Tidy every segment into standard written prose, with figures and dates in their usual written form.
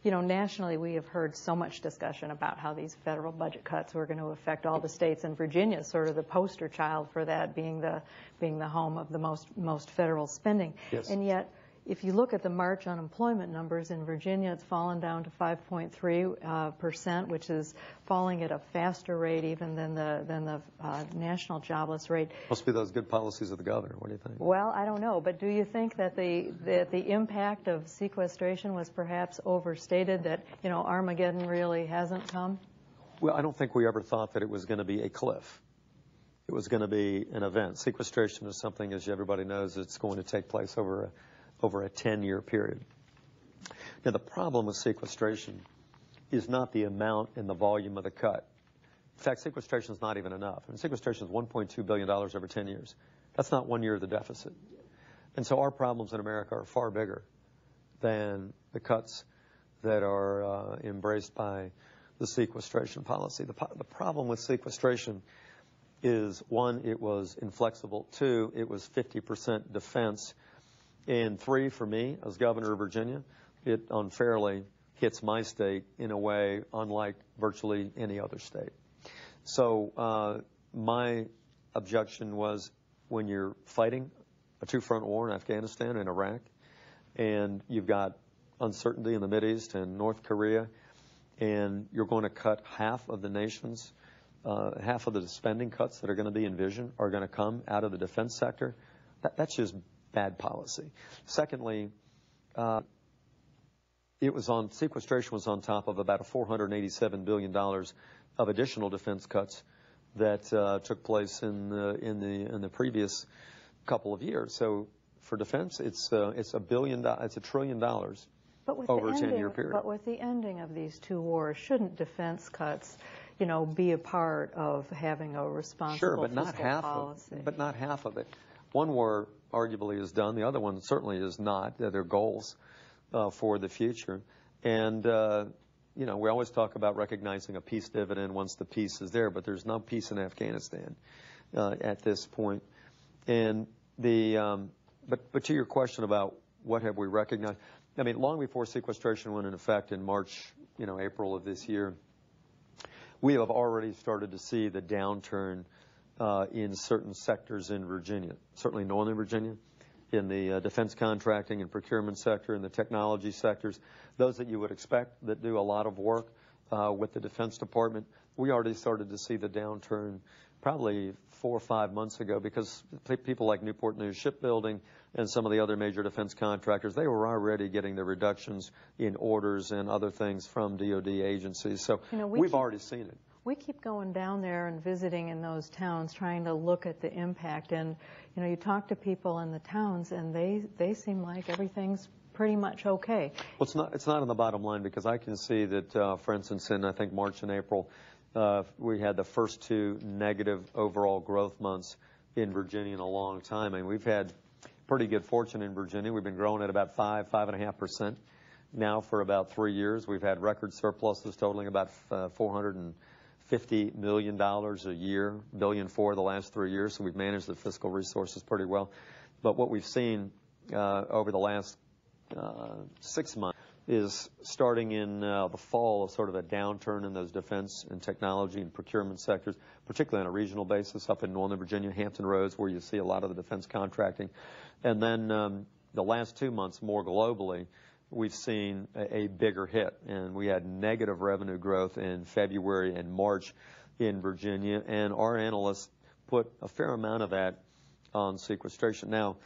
You know, nationally, we have heard so much discussion about how these federal budget cuts were going to affect all the states, and Virginia is sort of the poster child for that, being the home of the most federal spending. Yes. And yet, if you look at the March unemployment numbers in Virginia, it's fallen down to 5.3%, which is falling at a faster rate even than the national jobless rate. Must be those good policies of the governor. What do you think? Well, I don't know, but do you think that the impact of sequestration was perhaps overstated? That, you know, Armageddon really hasn't come? Well, I don't think we ever thought that it was going to be a cliff. It was going to be an event. Sequestration is something, as everybody knows, it's going to take place over a 10-year period. Now, the problem with sequestration is not the amount and the volume of the cut. In fact, sequestration is not even enough. And sequestration is $1.2 billion over 10 years. That's not 1 year of the deficit. And so our problems in America are far bigger than the cuts that are embraced by the sequestration policy. The problem with sequestration is, one, it was inflexible. Two, it was 50% defense. And three, for me, as governor of Virginia, it unfairly hits my state in a way unlike virtually any other state. So my objection was, when you're fighting a two-front war in Afghanistan and Iraq, and you've got uncertainty in the Mideast and North Korea, and you're going to cut half of the nation's, half of the spending cuts that are going to be envisioned are going to come out of the defense sector, that's just bad policy. Secondly, sequestration was on top of about $487 billion of additional defense cuts that took place in the previous couple of years. So for defense, it's $1 trillion over a 10-year period. But with the ending of these two wars, shouldn't defense cuts, you know, be a part of having a responsible fiscal policy? But not half of it. One war arguably is done. The other one certainly is not. They're goals for the future. And, you know, we always talk about recognizing a peace dividend once the peace is there, but there's no peace in Afghanistan at this point. And but to your question about what have we recognized, I mean, long before sequestration went into effect in March, you know, April of this year, we have already started to see the downturn in certain sectors in Virginia, certainly Northern Virginia, in the defense contracting and procurement sector, in the technology sectors, those that you would expect that do a lot of work with the Defense Department. We already started to see the downturn probably 4 or 5 months ago, because people like Newport News Shipbuilding and some of the other major defense contractors, they were already getting the reductions in orders and other things from DOD agencies. So, you know, we've already seen it. We keep going down there and visiting in those towns, trying to look at the impact. And, you know, you talk to people in the towns, and they seem like everything's pretty much okay. Well, it's not on the bottom line, because I can see that, for instance, in I think March and April, we had the first 2 negative overall growth months in Virginia in a long time. I mean, we've had pretty good fortune in Virginia. We've been growing at about 5.5% now for about 3 years. We've had record surpluses totaling about $450 million a year, $1 billion for the last 3 years. So we've managed the fiscal resources pretty well. But what we've seen over the last 6 months is, starting in the fall, of sort of a downturn in those defense and technology and procurement sectors, particularly on a regional basis up in Northern Virginia, Hampton Roads, where you see a lot of the defense contracting. And then the last 2 months, more globally, we've seen a bigger hit. And we had negative revenue growth in February and March in Virginia. And our analysts put a fair amount of that on sequestration. Now,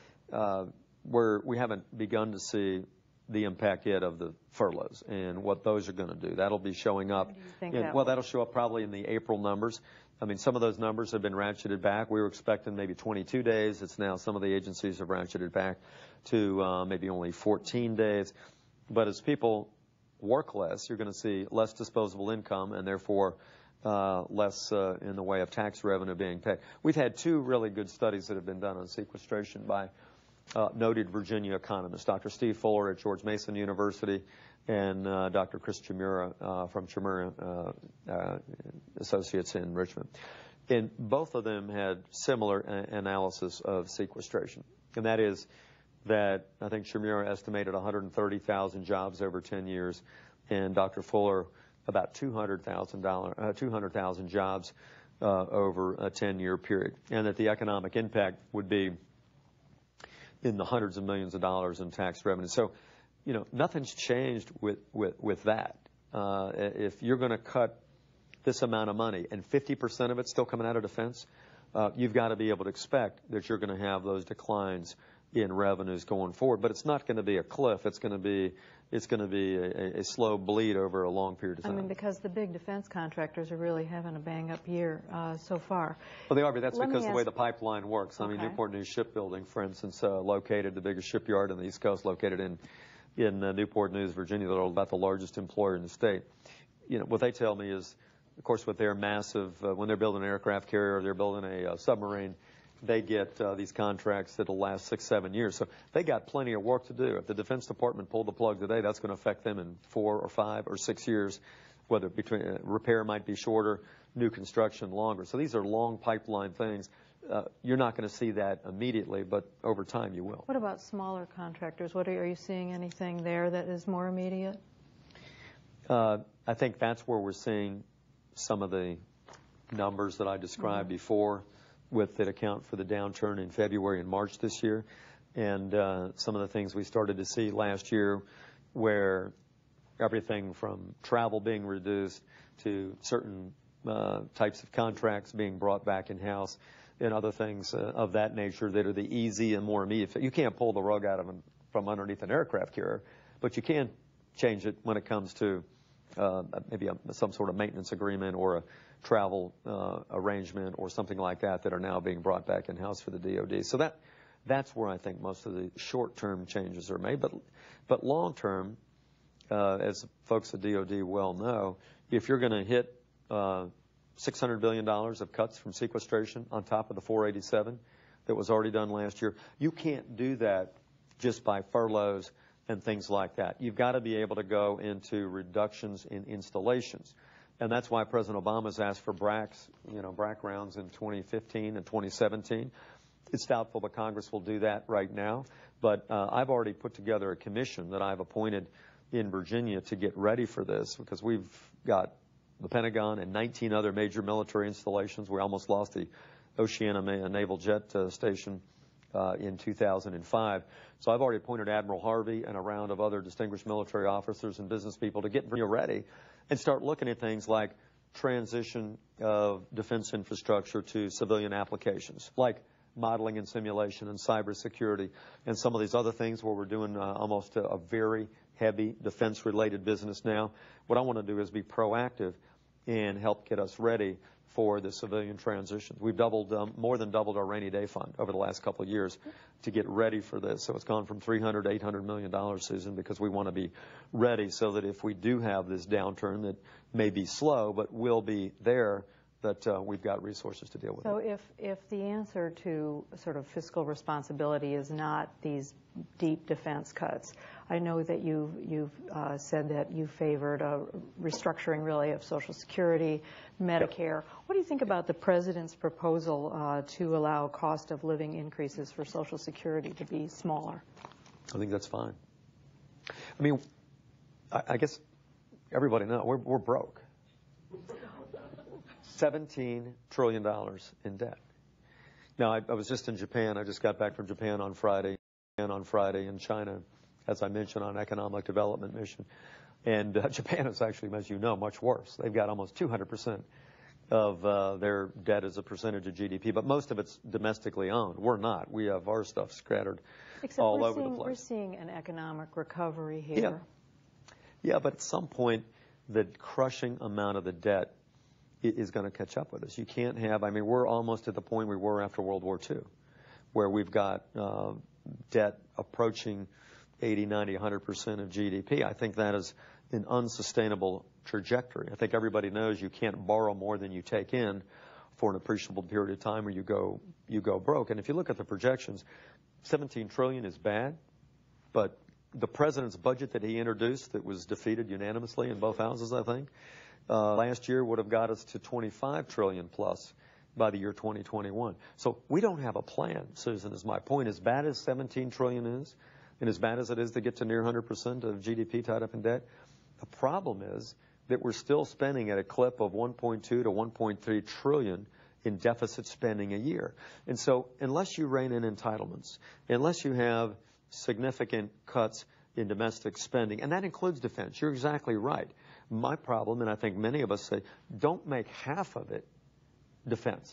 we haven't begun to see the impact yet of the furloughs and what those are going to do. That'll be showing up. That'll show up probably in the April numbers. I mean, some of those numbers have been ratcheted back. We were expecting maybe 22 days. It's now, some of the agencies have ratcheted back to maybe only 14 days. But as people work less, you're going to see less disposable income, and therefore less in the way of tax revenue being paid. We've had 2 really good studies that have been done on sequestration by noted Virginia economists, Dr. Steve Fuller at George Mason University and Dr. Chris Chimura from Chimura Associates in Richmond. And both of them had similar analysis of sequestration. And that is, that I think Shamira estimated 130,000 jobs over 10 years, and Dr. Fuller about 200,000 jobs over a 10-year period, and that the economic impact would be in the hundreds of millions of dollars in tax revenue. So, you know, nothing's changed with that. If you're going to cut this amount of money and 50% of it's still coming out of defense, you've got to be able to expect that you're going to have those declines in revenues going forward. But it's not going to be a cliff. It's going to be a slow bleed over a long period of time. I mean, because the big defense contractors are really having a bang-up year so far. Well, they are, but that's because the way the pipeline works. I mean, Okay. Newport News Shipbuilding, for instance, located, the biggest shipyard on the East Coast, located in Newport News, Virginia. They're about the largest employer in the state. You know, what they tell me is, of course, with their massive, when they're building an aircraft carrier or they're building a submarine, they get these contracts that'll last 6-7 years. So they got plenty of work to do. If the Defense Department pulled the plug today, that's going to affect them in 4 or 5 or 6 years, whether between repair might be shorter, new construction longer. So these are long pipeline things. You're not going to see that immediately, but over time you will. What about smaller contractors? Are you seeing anything there that is more immediate? I think that's where we're seeing some of the numbers that I described before, that account for the downturn in February and March this year, and some of the things we started to see last year, where everything from travel being reduced to certain types of contracts being brought back in-house, and other things of that nature that are the easy and more immediate. You can't pull the rug out of from underneath an aircraft carrier, but you can change it when it comes to maybe some sort of maintenance agreement or a travel arrangement or something like that are now being brought back in-house for the DOD. So that's where I think most of the short-term changes are made. But long-term, as folks at DOD well know, if you're going to hit $600 billion of cuts from sequestration on top of the 487 that was already done last year, you can't do that just by furloughs and things like that. You've got to be able to go into reductions in installations. And that's why President Obama's asked for BRAC rounds in 2015 and 2017. It's doubtful that Congress will do that right now. But I've already put together a commission that I've appointed in Virginia to get ready for this, because we've got the Pentagon and 19 other major military installations. We almost lost the Oceana Naval Jet Station in 2005. So I've already appointed Admiral Harvey and a round of other distinguished military officers and business people to get ready and start looking at things like transition of defense infrastructure to civilian applications, like modeling and simulation and cybersecurity and some of these other things where we're doing almost a very heavy defense-related business now. What I want to do is be proactive and help get us ready for the civilian transition. We've more than doubled our rainy day fund over the last couple of years to get ready for this. So it's gone from $300 to $800 million, Susan, because we want to be ready so that if we do have this downturn that may be slow but will be there, that we've got resources to deal with So it. if the answer to sort of fiscal responsibility is not these deep defense cuts, I know that you've said that you favored a restructuring, really, of Social Security, Medicare. What do you think about the President's proposal to allow cost of living increases for Social Security to be smaller? I think that's fine. I mean, I guess everybody knows we're broke. $17 trillion in debt. Now, I was just in Japan. I just got back from Japan on Friday, in China, as I mentioned, on an economic development mission. And Japan is actually, as you know, much worse. They've got almost 200% of their debt as a percentage of GDP, but most of it's domestically owned. We're not. We have our stuff scattered all over the place. We're seeing an economic recovery here. Yeah, but at some point, the crushing amount of the debt is going to catch up with us. You can't have, I mean, we're almost at the point we were after World War II, where we've got debt approaching 80, 90, 100% of GDP. I think that is an unsustainable trajectory. I think everybody knows you can't borrow more than you take in for an appreciable period of time, or you go broke. And if you look at the projections, 17 trillion is bad, but the president's budget that he introduced that was defeated unanimously in both houses, I think, last year would have got us to 25 trillion plus by the year 2021. So we don't have a plan, Susan, is my point. As bad as $17 trillion is, and as bad as it is to get to near 100% of GDP tied up in debt, the problem is that we're still spending at a clip of 1.2 to 1.3 trillion in deficit spending a year. And so unless you rein in entitlements, unless you have significant cuts in domestic spending, and that includes defense, you're exactly right. My problem, and I think many of us say, don't make half of it defense.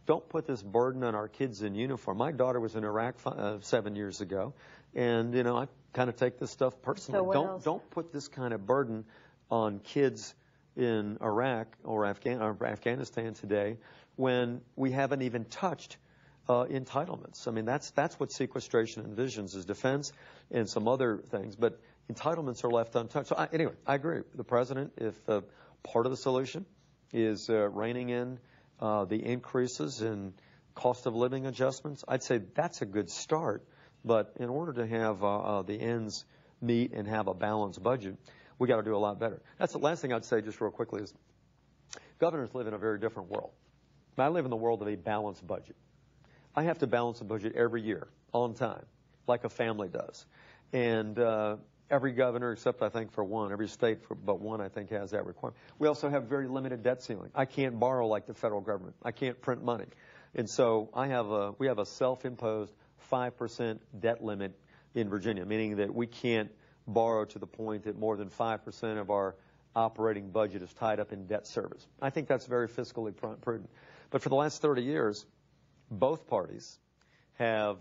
Don't put this burden on our kids in uniform. My daughter was in Iraq 7 years ago, and I kind of take this stuff personally. So don't put this kind of burden on kids in Iraq or Afghanistan today when we haven't even touched entitlements. I mean, that's what sequestration envisions, is defense and some other things, but entitlements are left untouched. So anyway, I agree. The president, if part of the solution is reining in the increases in cost of living adjustments, I'd say that's a good start. But in order to have the ends meet and have a balanced budget, we got to do a lot better. That's the last thing I'd say just real quickly is governors live in a very different world. I live in the world of a balanced budget. I have to balance a budget every year, on time, like a family does. And every governor, except I think for one, every state but one, I think, has that requirement. We also have very limited debt ceiling. I can't borrow like the federal government. I can't print money. And so we have a self-imposed 5% debt limit in Virginia, meaning that we can't borrow to the point that more than 5% of our operating budget is tied up in debt service. I think that's very fiscally prudent. But for the last 30 years, both parties have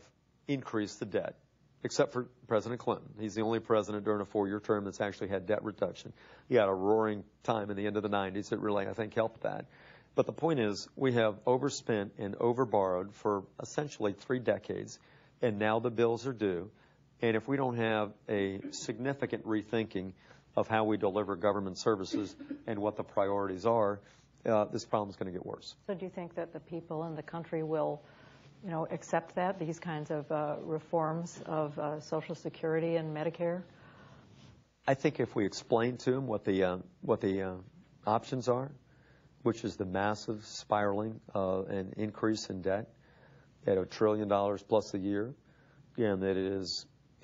increased the debt, except for President Clinton. He's the only president during a 4-year term that's actually had debt reduction. He had a roaring time in the end of the 90s that really, I think, helped that. But the point is, we have overspent and overborrowed for essentially 3 decades, and now the bills are due. And if we don't have a significant rethinking of how we deliver government services and what the priorities are, this problem is going to get worse. So do you think that the people in the country will, accept these kinds of reforms of Social Security and Medicare? I think if we explain to them what the options are, which is the massive spiraling and increase in debt at $1 trillion plus a year, and that it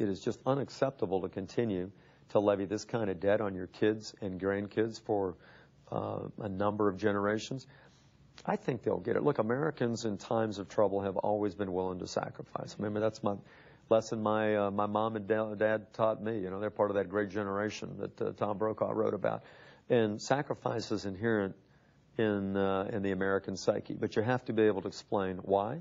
is just unacceptable to continue to levy this kind of debt on your kids and grandkids for a number of generations, I think they'll get it. Look, Americans in times of trouble have always been willing to sacrifice. I mean, that's my lesson my mom and dad taught me. They're part of that great generation that Tom Brokaw wrote about. And sacrifice is inherent in the American psyche. But you have to be able to explain why,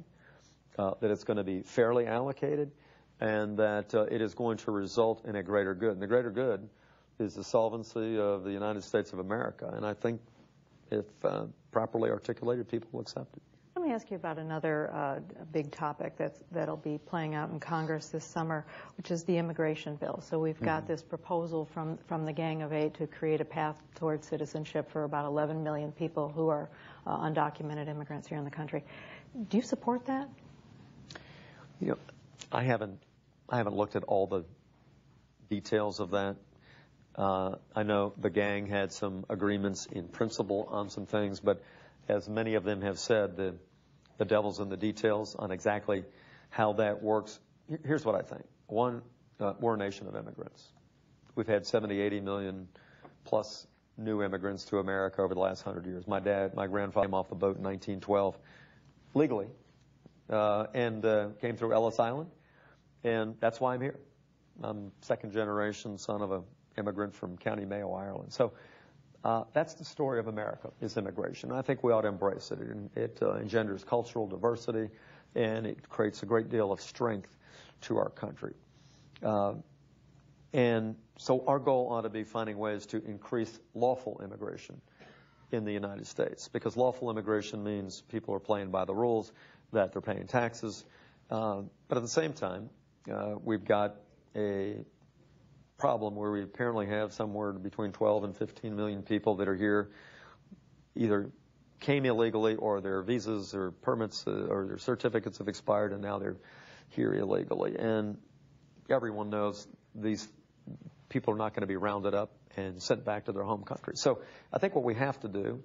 that it's going to be fairly allocated, and that it is going to result in a greater good. And the greater good is the solvency of the United States of America. And I think if properly articulated, people will accept it. Let me ask you about another big topic that'll be playing out in Congress this summer, which is the immigration bill. So we've got this proposal from the Gang of Eight to create a path towards citizenship for about 11 million people who are undocumented immigrants here in the country. Do you support that? I haven't looked at all the details of that. I know the gang had some agreements in principle on some things, but as many of them have said, the devil's in the details on exactly how that works. Here's what I think. One, we're a nation of immigrants. We've had 70, 80 million plus new immigrants to America over the last 100 years. My grandfather came off the boat in 1912 legally and came through Ellis Island, and that's why I'm here. I'm second generation son of an immigrant from County Mayo, Ireland. So that's the story of America, is immigration. I think we ought to embrace it. It engenders cultural diversity, and it creates a great deal of strength to our country. And so our goal ought to be finding ways to increase lawful immigration in the United States, because lawful immigration means people are playing by the rules, that they're paying taxes. But at the same time, we've got a problem where we apparently have somewhere between 12 and 15 million people that are here, either came illegally or their visas or permits or their certificates have expired and now they're here illegally. And everyone knows these people are not going to be rounded up and sent back to their home country. So I think what we have to do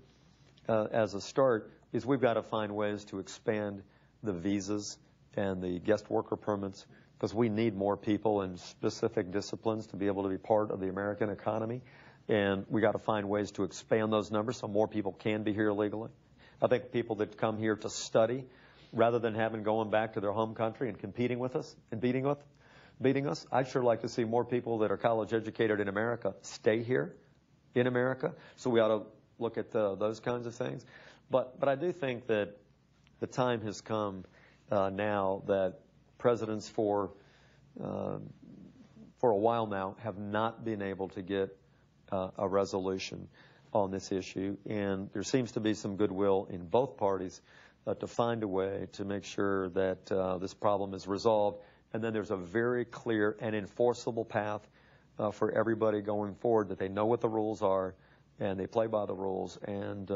as a start, is we've got to find ways to expand the visas and the guest worker permits, because we need more people in specific disciplines to be able to be part of the American economy. And we got to find ways to expand those numbers so more people can be here legally. I think people that come here to study, rather than going back to their home country and competing with us and beating us, I'd sure like to see more people that are college educated in America stay here in America. So we ought to look at those kinds of things. But I do think that the time has come now that presidents for a while now have not been able to get a resolution on this issue, and there seems to be some goodwill in both parties to find a way to make sure that this problem is resolved, and then there's a very clear and enforceable path for everybody going forward, that they know what the rules are and they play by the rules, and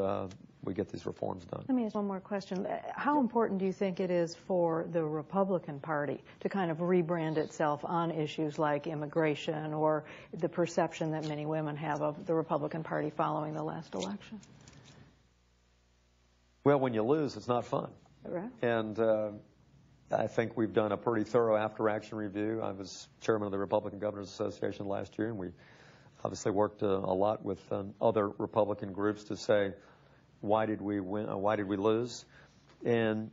we get these reforms done. Let me ask one more question. How important do you think it is for the Republican Party to kind of rebrand itself on issues like immigration or the perception that many women have of the Republican Party following the last election? Well, when you lose, it's not fun. Right. And I think we've done a pretty thorough after-action review. I was chairman of the Republican Governors Association last year, and we obviously worked a lot with other Republican groups to say, why did we win? Why did we lose? And,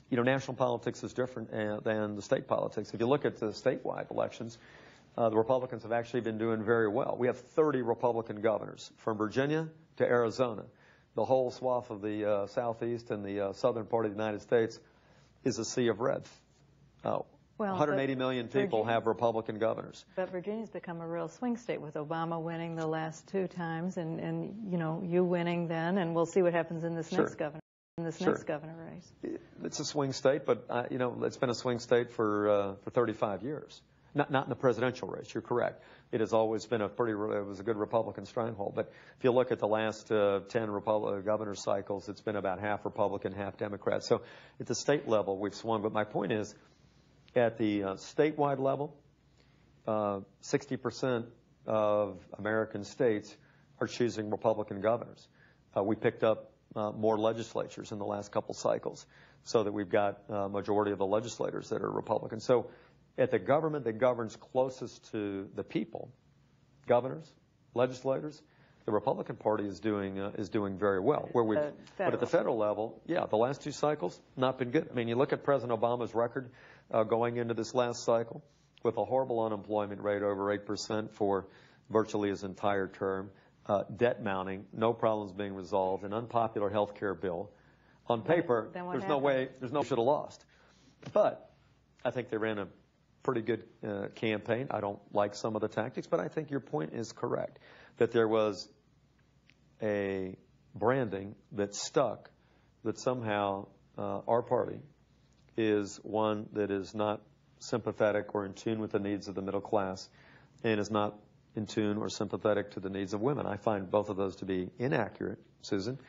you know, national politics is different than the state politics. If you look at the statewide elections, the Republicans have actually been doing very well. We have 30 Republican governors, from Virginia to Arizona. The whole swath of the southeast and the southern part of the United States is a sea of red. Well, 180 million people have Republican governors. But Virginia's become a real swing state, with Obama winning the last 2 times, and you know, you winning then, and we'll see what happens in this next governor race. It's a swing state, but you know, it's been a swing state for 35 years. Not in the presidential race. You're correct. It has always been it was a good Republican stronghold. But if you look at the last 10 governor cycles, it's been about half Republican, half Democrat. So at the state level, we've swung. But my point is, at the statewide level, 60% of American states are choosing Republican governors. We picked up more legislatures in the last couple cycles, so that we've got a majority of the legislators that are Republican. So at the government that governs closest to the people, governors, legislators, the Republican Party is doing very well. But at the federal level, yeah, the last 2 cycles, not been good. I mean, you look at President Obama's record going into this last cycle, with a horrible unemployment rate over 8% for virtually his entire term, debt mounting, no problems being resolved, an unpopular health care bill. On paper, there's no way should have lost. But I think they ran a pretty good campaign. I don't like some of the tactics, but I think your point is correct, that there was a branding that stuck, that somehow our party is one that is not sympathetic or in tune with the needs of the middle class, and is not in tune or sympathetic to the needs of women. I find both of those to be inaccurate, Susan,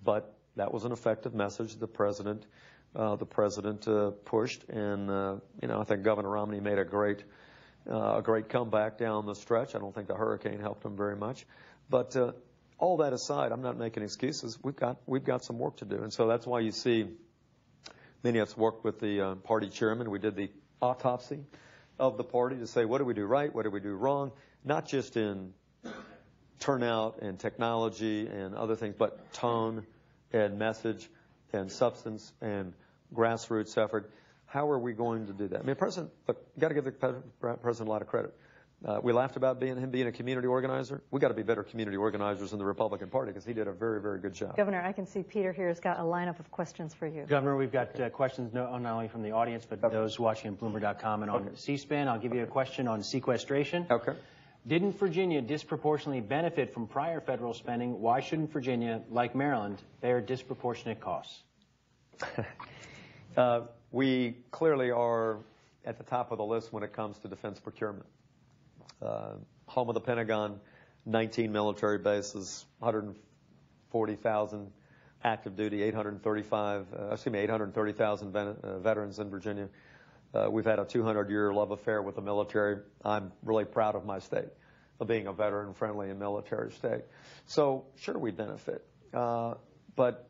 but that was an effective message the president pushed, and you know, I think Governor Romney made a great comeback down the stretch. I don't think the hurricane helped him very much, but all that aside, I'm not making excuses. We've got some work to do, and so that's why you see many of us worked with the party chairman. We did the autopsy of the party to say, what do we do right, what do we do wrong, not just in turnout and technology and other things, but tone and message and substance and grassroots effort. How are we going to do that? I mean, President, look, you got to give the president a lot of credit. We laughed about him being a community organizer. We got to be better community organizers in the Republican Party, because he did a very, very good job. Governor, I can see Peter here has got a lineup of questions for you. Governor, we've got questions not only from the audience, but those watching on Bloomberg.com and on C-SPAN. I'll give you a question on sequestration. Okay. Didn't Virginia disproportionately benefit from prior federal spending? Why shouldn't Virginia, like Maryland, bear disproportionate costs? We clearly are at the top of the list when it comes to defense procurement. Home of the Pentagon, 19 military bases, 140,000 active duty, 830,000 veterans in Virginia. We've had a 200-year love affair with the military. I'm really proud of my state, of being a veteran-friendly and military state. So, sure, we benefit. But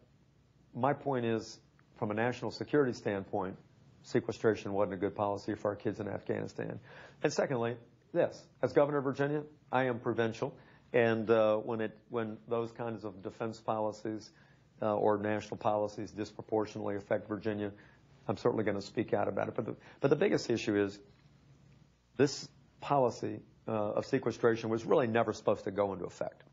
my point is, from a national security standpoint, sequestration wasn't a good policy for our kids in Afghanistan. And secondly, this, as governor of Virginia, I am provincial, and when those kinds of defense policies or national policies disproportionately affect Virginia, I'm certainly going to speak out about it. But the biggest issue is this policy of sequestration was really never supposed to go into effect.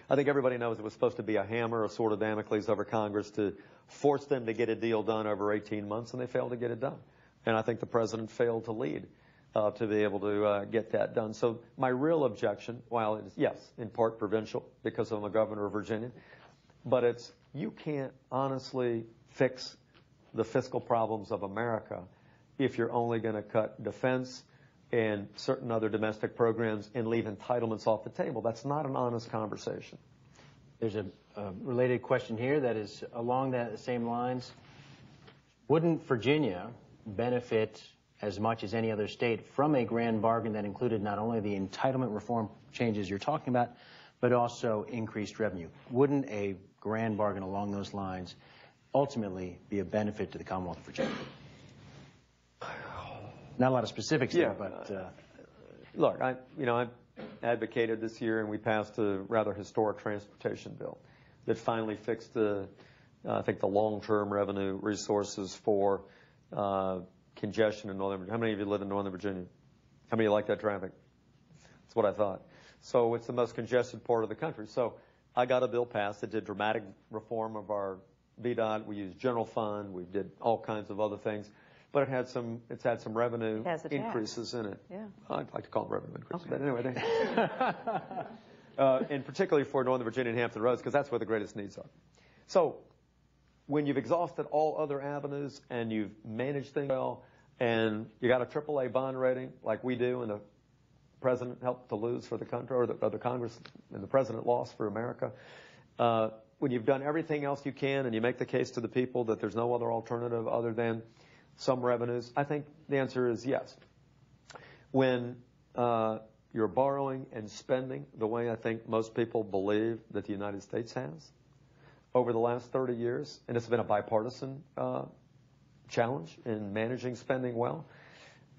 I think everybody knows it was supposed to be a hammer, a sword of Damocles over Congress to force them to get a deal done over 18 months, and they failed to get it done. And I think the president failed to lead to be able to get that done. So my real objection, while it is, yes, in part provincial because I'm a governor of Virginia, but it's you can't honestly fix the fiscal problems of America if you're only going to cut defense and certain other domestic programs and leave entitlements off the table. That's not an honest conversation. There's a related question here that is along the same lines. Wouldn't Virginia benefit as much as any other state from a grand bargain that included not only the entitlement reform changes you're talking about, but also increased revenue? Wouldn't a grand bargain along those lines ultimately be a benefit to the Commonwealth of Virginia? Not a lot of specifics there, but... Look, I advocated this year, and we passed a rather historic transportation bill that finally fixed I think the long-term revenue resources for congestion in Northern Virginia. How many of you live in Northern Virginia? How many of you like that traffic? That's what I thought. So it's the most congested part of the country. So I got a bill passed that did dramatic reform of our VDOT. We used general fund. We did all kinds of other things. But it's had some revenue increases in it. Yeah. I'd like to call them revenue increases. Okay. But anyway, and particularly for Northern Virginia and Hampton Roads, because that's where the greatest needs are. So when you've exhausted all other avenues and you've managed things well, and you got a AAA bond rating like we do, and the president helped to lose for the country, or the Congress and the president lost for America, when you've done everything else you can and you make the case to the people that there's no other alternative other than some revenues, I think the answer is yes. When you're borrowing and spending the way I think most people believe that the United States has over the last 30 years, and it's been a bipartisan challenge in managing spending well,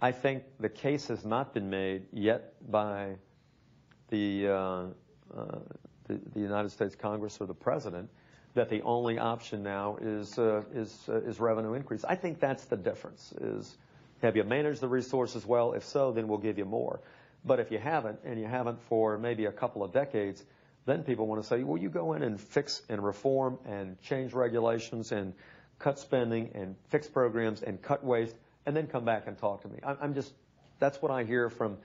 I think the case has not been made yet by the United States Congress or the president that the only option now is revenue increase. I think that's the difference, is have you managed the resources well? If so, then we'll give you more. But if you haven't, and you haven't for maybe a couple of decades, then people want to say, well, you go in and fix and reform and change regulations and cut spending and fix programs and cut waste, and then come back and talk to me. That's what I hear from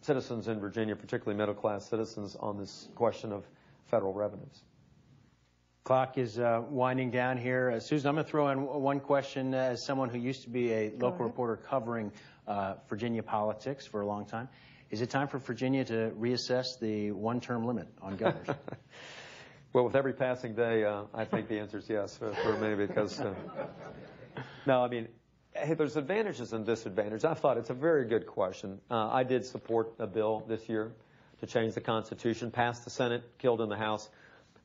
citizens in Virginia, particularly middle-class citizens, on this question of federal revenues. Clock is winding down here. Susan, I'm going to throw in one question as someone who used to be a local reporter covering Virginia politics for a long time. Is it time for Virginia to reassess the one-term limit on governors? Well, with every passing day, I think the answer is yes for me, because, no, I mean, hey, there's advantages and disadvantages. I thought it's a very good question. I did support a bill this year to change the Constitution, passed the Senate, killed in the House.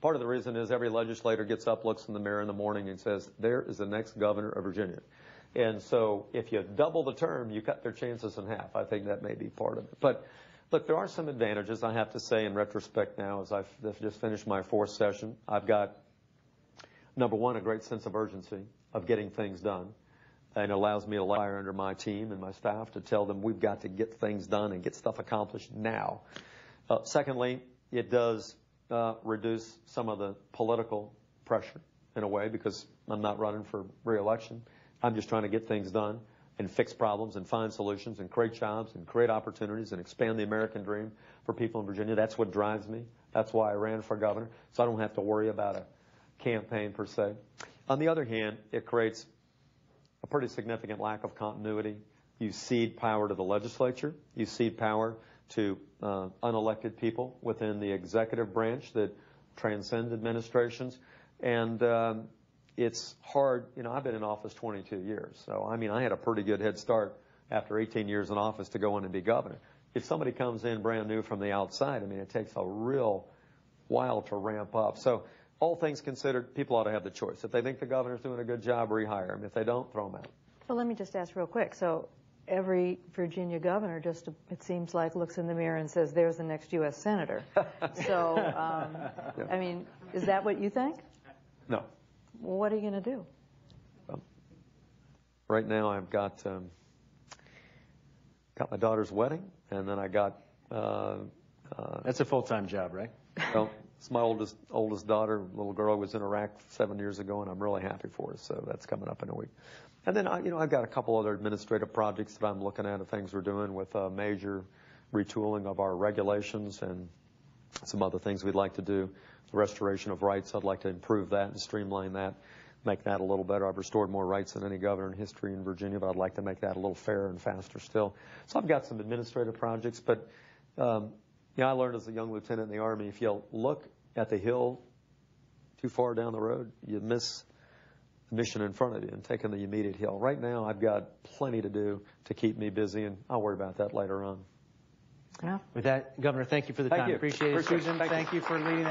Part of the reason is every legislator gets up, looks in the mirror in the morning, and says, there is the next governor of Virginia. And so if you double the term, you cut their chances in half. I think that may be part of it. But look, there are some advantages, I have to say, in retrospect now, as I've just finished my fourth session. I've got, number one, a great sense of urgency of getting things done. And it allows me to fire under my team and my staff to tell them we've got to get things done and get stuff accomplished now. Secondly, it does reduce some of the political pressure in a way, because I'm not running for re-election. I'm just trying to get things done and fix problems and find solutions and create jobs and create opportunities and expand the American dream for people in Virginia. That's what drives me. That's why I ran for governor, so I don't have to worry about a campaign per se. On the other hand, it creates a pretty significant lack of continuity. You cede power to the legislature. You cede power to unelected people within the executive branch that transcend administrations. And it's hard. You know, I've been in office 22 years. So, I mean, I had a pretty good head start after 18 years in office to go in and be governor. If somebody comes in brand new from the outside, I mean, it takes a real while to ramp up. So all things considered, people ought to have the choice. If they think the governor's doing a good job, rehire him. If they don't, throw him out. Well, let me just ask real quick. So every Virginia governor just, it seems like, looks in the mirror and says, there's the next U.S. senator. So, I mean, is that what you think? No. Well, what are you going to do? Right now, I've got my daughter's wedding, and then I got... That's a full-time job, right? well, it's my oldest daughter, little girl, was in Iraq 7 years ago, and I'm really happy for her, so that's coming up in a week. And then, I've got a couple other administrative projects that I'm looking at of things we're doing with major retooling of our regulations and some other things we'd like to do. The restoration of rights, I'd like to improve that and streamline that, make that a little better. I've restored more rights than any governor in history in Virginia, but I'd like to make that a little fairer and faster still. So I've got some administrative projects, but I learned as a young lieutenant in the Army, if you look at the hill too far down the road, you miss the mission in front of you and taking the immediate hill. Right now, I've got plenty to do to keep me busy, and I'll worry about that later on. Yeah. With that, Governor, thank you for the time. You. Appreciate it. Susan, thank you for leading that.